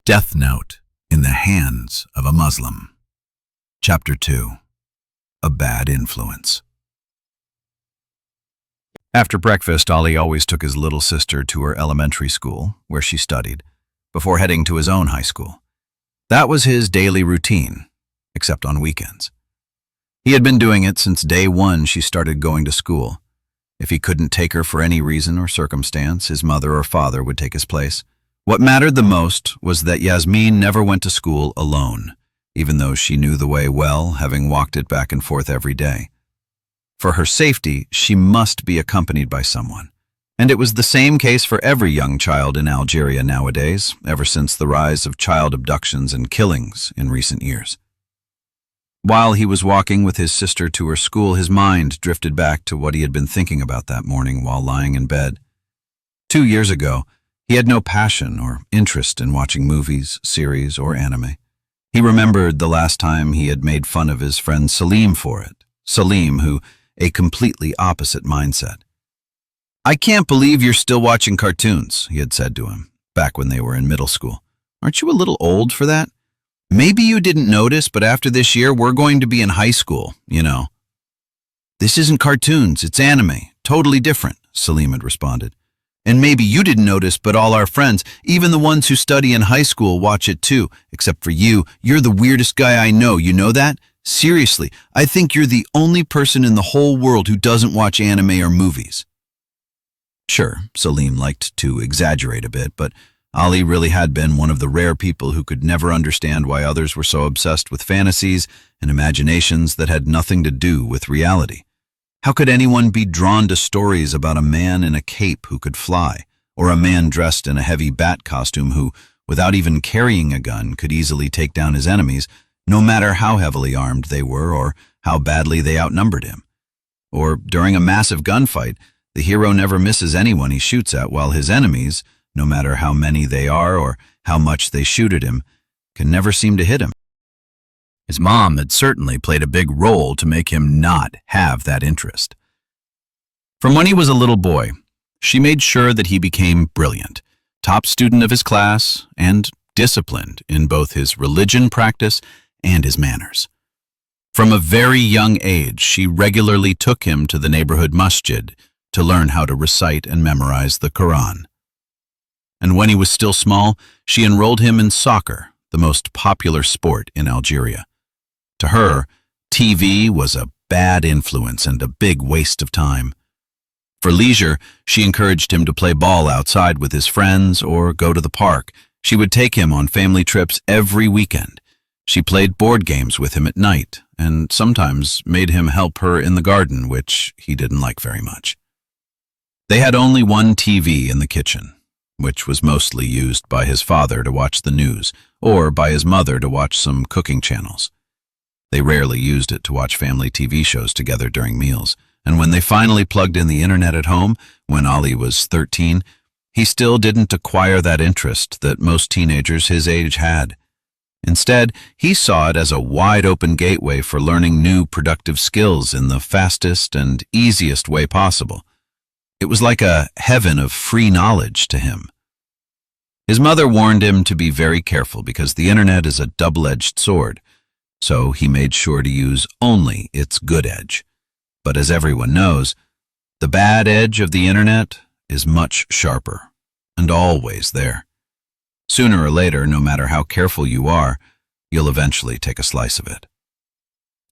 Death Note in the Hands of a Muslim. Chapter 2. A Bad Influence. After breakfast, Ali always took his little sister to her elementary school, where she studied, before heading to his own high school. That was his daily routine, except on weekends. He had been doing it since day one she started going to school. If he couldn't take her for any reason or circumstance, his mother or father would take his place. What mattered the most was that Yasmin never went to school alone, even though she knew the way well, having walked it back and forth every day. For her safety, she must be accompanied by someone. And it was the same case for every young child in Algeria nowadays, ever since the rise of child abductions and killings in recent years. While he was walking with his sister to her school, his mind drifted back to what he had been thinking about that morning while lying in bed. 2 years ago, he had no passion or interest in watching movies, series, or anime. He remembered the last time he had made fun of his friend Salim for it. Salim, who a completely opposite mindset. "I can't believe you're still watching cartoons," he had said to him, back when they were in middle school. "Aren't you a little old for that? Maybe you didn't notice, but after this year, we're going to be in high school, you know." "This isn't cartoons, it's anime. Totally different," Salim had responded. "And maybe you didn't notice, but all our friends, even the ones who study in high school, watch it too. Except for you, you're the weirdest guy I know, you know that? Seriously, I think you're the only person in the whole world who doesn't watch anime or movies." Sure, Salim liked to exaggerate a bit, but Ali really had been one of the rare people who could never understand why others were so obsessed with fantasies and imaginations that had nothing to do with reality. How could anyone be drawn to stories about a man in a cape who could fly, or a man dressed in a heavy bat costume who, without even carrying a gun, could easily take down his enemies, no matter how heavily armed they were or how badly they outnumbered him? Or, during a massive gunfight, the hero never misses anyone he shoots at, while his enemies, no matter how many they are or how much they shoot at him, can never seem to hit him. His mom had certainly played a big role to make him not have that interest. From when he was a little boy, she made sure that he became brilliant, top student of his class, and disciplined in both his religion practice and his manners. From a very young age, she regularly took him to the neighborhood masjid to learn how to recite and memorize the Quran. And when he was still small, she enrolled him in soccer, the most popular sport in Algeria. To her, TV was a bad influence and a big waste of time. For leisure, she encouraged him to play ball outside with his friends or go to the park. She would take him on family trips every weekend. She played board games with him at night and sometimes made him help her in the garden, which he didn't like very much. They had only one TV in the kitchen, which was mostly used by his father to watch the news or by his mother to watch some cooking channels. They rarely used it to watch family TV shows together during meals, and when they finally plugged in the internet at home, when Ali was 13, he still didn't acquire that interest that most teenagers his age had. Instead, he saw it as a wide-open gateway for learning new productive skills in the fastest and easiest way possible. It was like a heaven of free knowledge to him. His mother warned him to be very careful because the internet is a double-edged sword, so he made sure to use only its good edge. But as everyone knows, the bad edge of the internet is much sharper and always there. Sooner or later, no matter how careful you are, you'll eventually take a slice of it.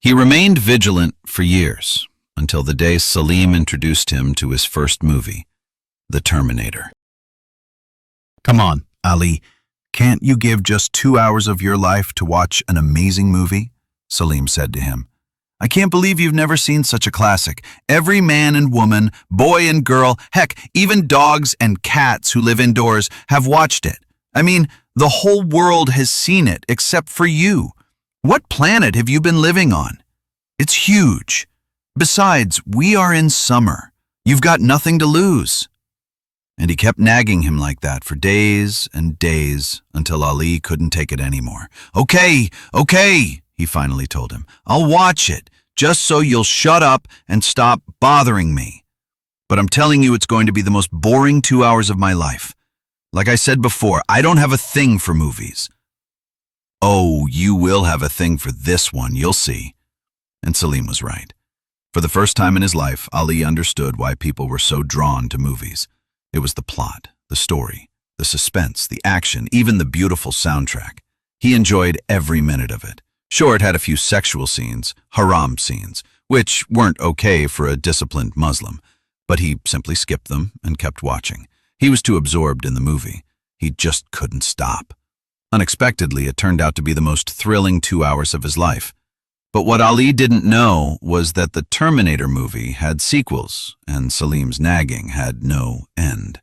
He remained vigilant for years, until the day Salim introduced him to his first movie, The Terminator. "Come on, Ali. Can't you give just 2 hours of your life to watch an amazing movie?" Salim said to him. "I can't believe you've never seen such a classic. Every man and woman, boy and girl, heck, even dogs and cats who live indoors have watched it. I mean, the whole world has seen it except for you. What planet have you been living on? It's huge. Besides, we are in summer. You've got nothing to lose." And he kept nagging him like that for days and days until Ali couldn't take it anymore. Okay, he finally told him. "I'll watch it, just so you'll shut up and stop bothering me. But I'm telling you, it's going to be the most boring 2 hours of my life. Like I said before, I don't have a thing for movies. Oh, you will have a thing for this one, you'll see. And Salim was right. For the first time in his life, Ali understood why people were so drawn to movies. It was the plot, the story, the suspense, the action, even the beautiful soundtrack. He enjoyed every minute of it. Sure, it had a few sexual scenes, haram scenes, which weren't okay for a disciplined Muslim, but he simply skipped them and kept watching. He was too absorbed in the movie. He just couldn't stop. Unexpectedly, it turned out to be the most thrilling 2 hours of his life. But what Ali didn't know was that the Terminator movie had sequels, and Salim's nagging had no end.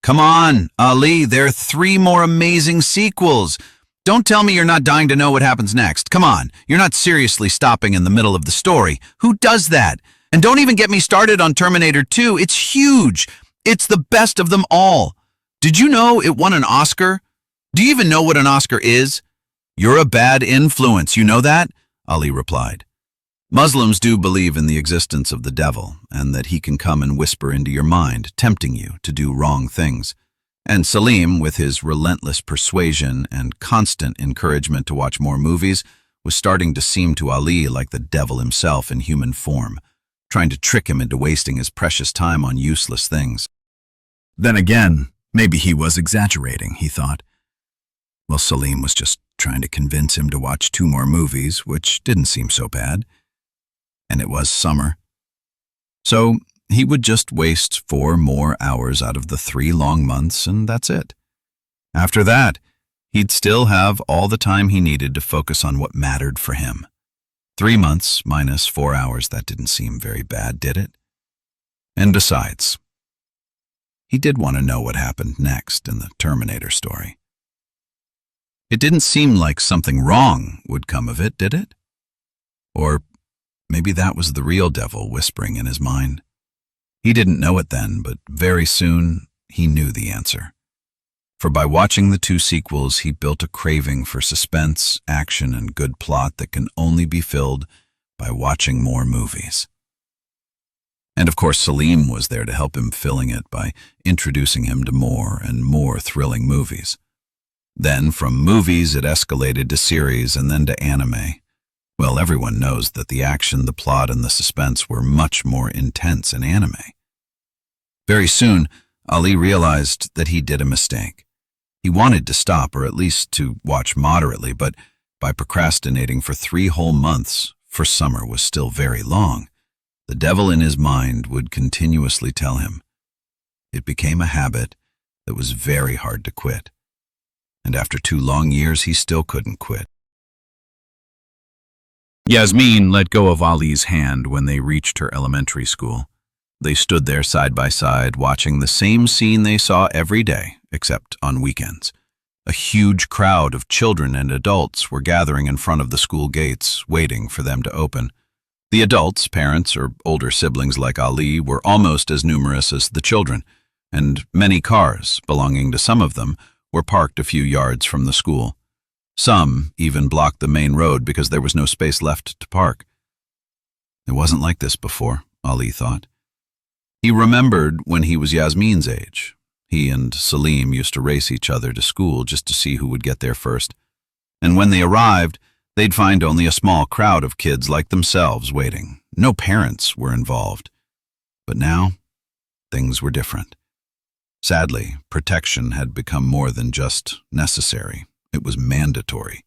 Come on, Ali, there are 3 more amazing sequels. Don't tell me you're not dying to know what happens next. Come on, you're not seriously stopping in the middle of the story. Who does that? And don't even get me started on Terminator 2. It's huge. It's the best of them all. Did you know it won an Oscar? Do you even know what an Oscar is? You're a bad influence, you know that? Ali replied. Muslims do believe in the existence of the devil and that he can come and whisper into your mind, tempting you to do wrong things. And Salim, with his relentless persuasion and constant encouragement to watch more movies, was starting to seem to Ali like the devil himself in human form, trying to trick him into wasting his precious time on useless things. Then again, maybe he was exaggerating, he thought. Well, Salim was just trying to convince him to watch 2 more movies, which didn't seem so bad. And it was summer. So he would just waste 4 more hours out of the 3 long months, and that's it. After that, he'd still have all the time he needed to focus on what mattered for him. 3 months minus 4 hours, that didn't seem very bad, did it? And besides, he did want to know what happened next in the Terminator story. It didn't seem like something wrong would come of it, did it? Or maybe that was the real devil whispering in his mind. He didn't know it then, but very soon he knew the answer. For by watching the 2 sequels, he built a craving for suspense, action, and good plot that can only be filled by watching more movies. And of course, Salim was there to help him filling it by introducing him to more and more thrilling movies. Then from movies it escalated to series and then to anime. Well, everyone knows that the action, the plot, and the suspense were much more intense in anime. Very soon, Ali realized that he did a mistake. He wanted to stop, or at least to watch moderately, but by procrastinating for 3 whole months, for summer was still very long, the devil in his mind would continuously tell him. It became a habit that was very hard to quit. And after 2 long years, he still couldn't quit. Yasmin let go of Ali's hand when they reached her elementary school. They stood there side by side, watching the same scene they saw every day, except on weekends. A huge crowd of children and adults were gathering in front of the school gates, waiting for them to open. The adults, parents or older siblings like Ali, were almost as numerous as the children, and many cars, belonging to some of them, were parked a few yards from the school. Some even blocked the main road because there was no space left to park. It wasn't like this before, Ali thought. He remembered when he was Yasmin's age. He and Salim used to race each other to school just to see who would get there first. And when they arrived, they'd find only a small crowd of kids like themselves waiting. No parents were involved. But now, things were different. Sadly, protection had become more than just necessary. It was mandatory.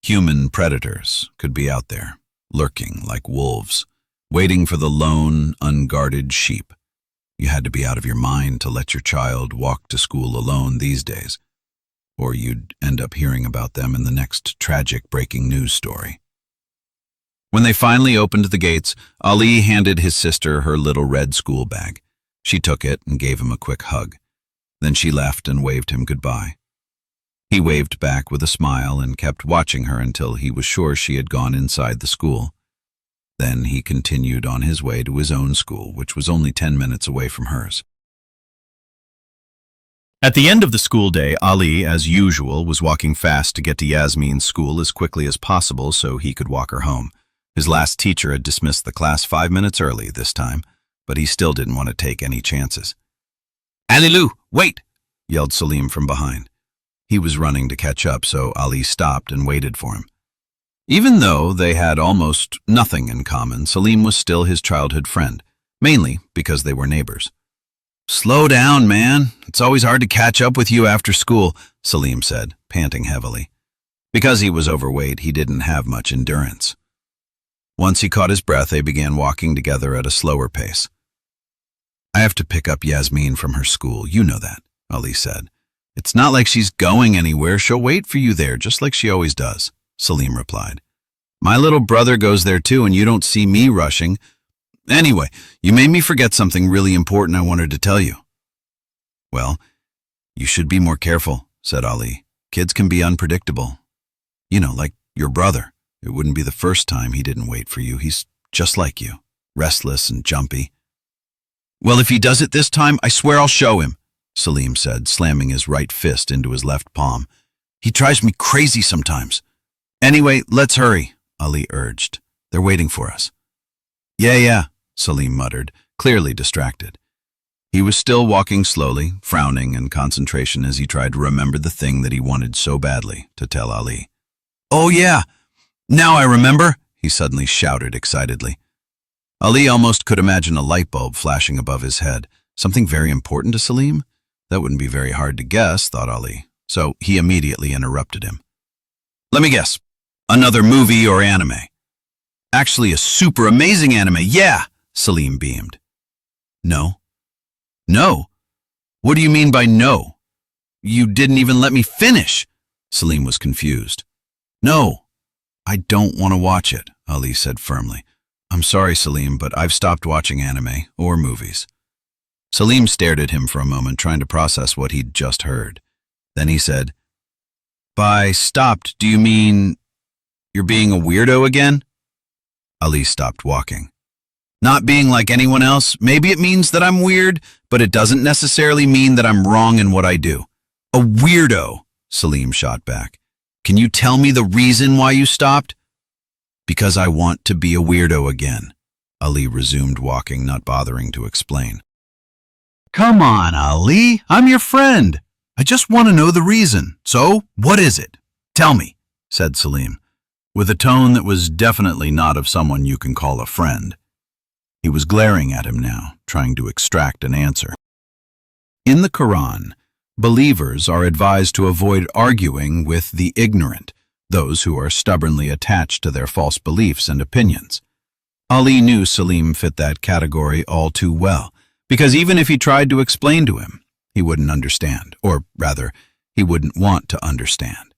Human predators could be out there, lurking like wolves, waiting for the lone, unguarded sheep. You had to be out of your mind to let your child walk to school alone these days, or you'd end up hearing about them in the next tragic breaking news story. When they finally opened the gates, Ali handed his sister her little red school bag. She took it and gave him a quick hug. Then she left and waved him goodbye. He waved back with a smile and kept watching her until he was sure she had gone inside the school. Then he continued on his way to his own school, which was only 10 minutes away from hers. At the end of the school day, Ali, as usual, was walking fast to get to Yasmin's school as quickly as possible so he could walk her home. His last teacher had dismissed the class 5 minutes early this time, but he still didn't want to take any chances. "Alilu, wait! yelled Salim from behind. He was running to catch up, so Ali stopped and waited for him. Even though they had almost nothing in common, Salim was still his childhood friend, mainly because they were neighbors. "Slow down, man. It's always hard to catch up with you after school," Salim said, panting heavily. Because he was overweight, he didn't have much endurance. Once he caught his breath, they began walking together at a slower pace. "I have to pick up Yasmin from her school, you know that," Ali said. "It's not like she's going anywhere. She'll wait for you there, just like she always does," Salim replied. "My little brother goes there too, and you don't see me rushing. Anyway, you made me forget something really important I wanted to tell you." "Well, you should be more careful," said Ali. "Kids can be unpredictable. You know, like your brother. It wouldn't be the first time he didn't wait for you. He's just like you, restless and jumpy." "Well, if he does it this time, I swear I'll show him," Salim said, slamming his right fist into his left palm. "He drives me crazy sometimes." "Anyway, let's hurry," Ali urged. "They're waiting for us." Yeah, Salim muttered, clearly distracted. He was still walking slowly, frowning in concentration as he tried to remember the thing that he wanted so badly to tell Ali. "Oh yeah, now I remember," he suddenly shouted excitedly. Ali almost could imagine a light bulb flashing above his head. Something very important to Salim? That wouldn't be very hard to guess, thought Ali, so he immediately interrupted him. "Let me guess. Another movie or anime?" "Actually, a super amazing anime, yeah," Salim beamed. "No." "No? What do you mean by no? You didn't even let me finish." Salim was confused. "No, I don't want to watch it," Ali said firmly. "I'm sorry, Salim, but I've stopped watching anime or movies." Salim stared at him for a moment, trying to process what he'd just heard. Then he said, "By stopped, do you mean you're being a weirdo again?" Ali stopped walking. "Not being like anyone else, maybe it means that I'm weird, but it doesn't necessarily mean that I'm wrong in what I do." "A weirdo," Salim shot back. "Can you tell me the reason why you stopped?" "Because I want to be a weirdo again," Ali resumed walking, not bothering to explain. "Come on, Ali, I'm your friend. I just want to know the reason. So, what is it? Tell me," said Salim, with a tone that was definitely not of someone you can call a friend. He was glaring at him now, trying to extract an answer. In the Quran, believers are advised to avoid arguing with the ignorant, those who are stubbornly attached to their false beliefs and opinions. Ali knew Salim fit that category all too well, because even if he tried to explain to him, he wouldn't understand, or rather, he wouldn't want to understand.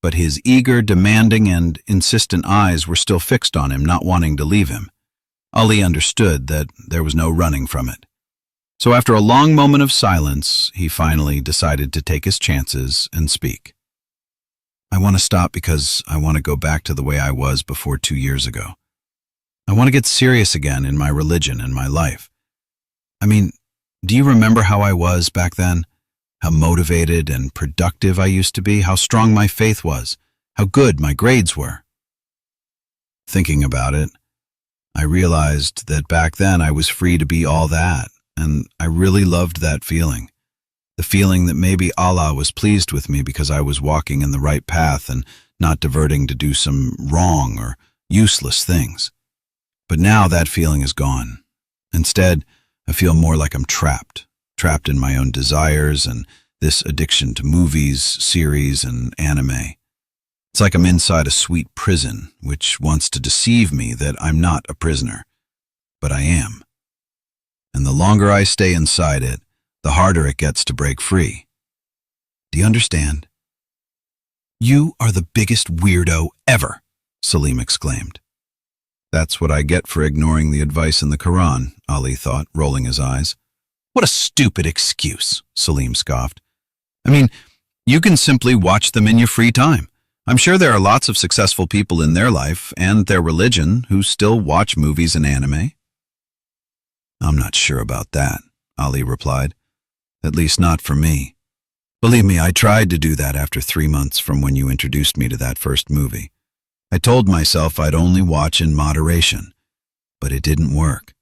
But his eager, demanding, and insistent eyes were still fixed on him, not wanting to leave him. Ali understood that there was no running from it. So after a long moment of silence, he finally decided to take his chances and speak. "I want to stop because I want to go back to the way I was before 2 years ago. I want to get serious again in my religion and my life. I mean, do you remember how I was back then? How motivated and productive I used to be, how strong my faith was, how good my grades were?" Thinking about it, I realized that back then I was free to be all that, and I really loved that feeling. The feeling that maybe Allah was pleased with me because I was walking in the right path and not diverting to do some wrong or useless things. But now that feeling is gone. Instead, I feel more like I'm trapped in my own desires and this addiction to movies, series, and anime. It's like I'm inside a sweet prison, which wants to deceive me that I'm not a prisoner. But I am. And the longer I stay inside it, the harder it gets to break free. Do you understand? "You are the biggest weirdo ever," Salim exclaimed. "That's what I get for ignoring the advice in the Quran," Ali thought, rolling his eyes. "What a stupid excuse," Salim scoffed. "I mean, you can simply watch them in your free time. I'm sure there are lots of successful people in their life and their religion who still watch movies and anime." "I'm not sure about that," Ali replied. "At least not for me. Believe me, I tried to do that after 3 months from when you introduced me to that first movie. I told myself I'd only watch in moderation, but it didn't work.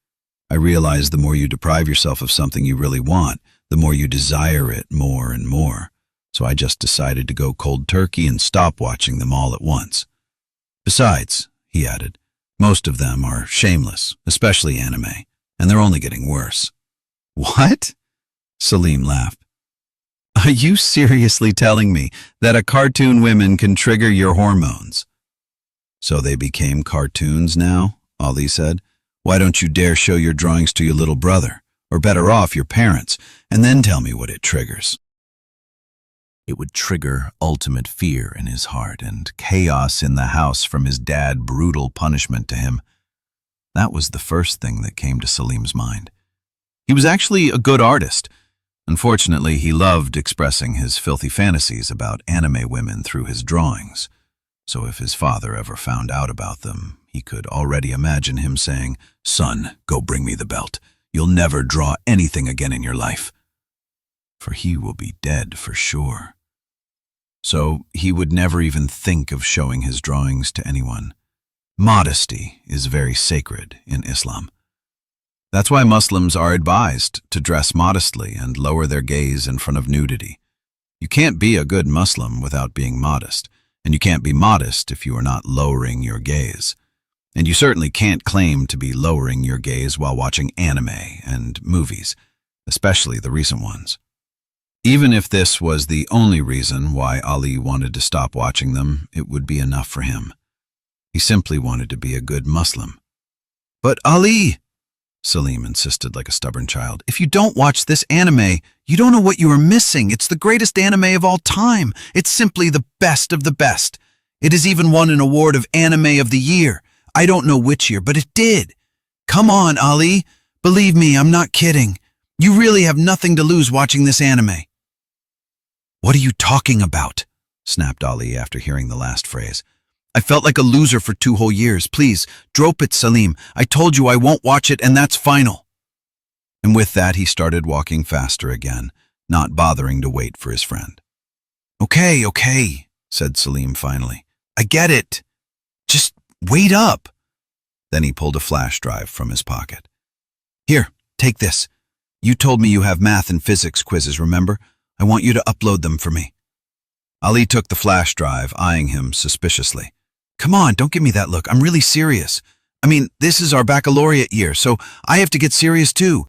I realized the more you deprive yourself of something you really want, the more you desire it more and more. So I just decided to go cold turkey and stop watching them all at once. Besides, he added, most of them are shameless, especially anime, and they're only getting worse. What? Salim laughed. Are you seriously telling me that a cartoon women can trigger your hormones? So they became cartoons now, Ali said. Why don't you dare show your drawings to your little brother, or better off, your parents, and then tell me what it triggers? It would trigger ultimate fear in his heart and chaos in the house from his dad's brutal punishment to him. That was the first thing that came to Salim's mind. He was actually a good artist. Unfortunately, he loved expressing his filthy fantasies about anime women through his drawings. So if his father ever found out about them, he could already imagine him saying, "Son, go bring me the belt. You'll never draw anything again in your life." For he will be dead for sure. So he would never even think of showing his drawings to anyone. Modesty is very sacred in Islam. That's why Muslims are advised to dress modestly and lower their gaze in front of nudity. You can't be a good Muslim without being modest, and you can't be modest if you are not lowering your gaze. And you certainly can't claim to be lowering your gaze while watching anime and movies, especially the recent ones. Even if this was the only reason why Ali wanted to stop watching them, it would be enough for him. He simply wanted to be a good Muslim. But Ali, Salim insisted like a stubborn child, if you don't watch this anime, you don't know what you are missing. It's the greatest anime of all time. It's simply the best of the best. It has even won an award of Anime of the Year. I don't know which year, but it did. Come on, Ali. Believe me, I'm not kidding. You really have nothing to lose watching this anime. What are you talking about? Snapped Ali after hearing the last phrase. I felt like a loser for 2 whole years. Please, drop it, Salim. I told you I won't watch it, and that's final. And with that, he started walking faster again, not bothering to wait for his friend. Okay, said Salim finally. I get it. Just wait up. Then he pulled a flash drive from his pocket. Here, take this. You told me you have math and physics quizzes, remember? I want you to upload them for me. Ali took the flash drive, eyeing him suspiciously. Come on, don't give me that look. I'm really serious. I mean, this is our baccalaureate year, so I have to get serious too.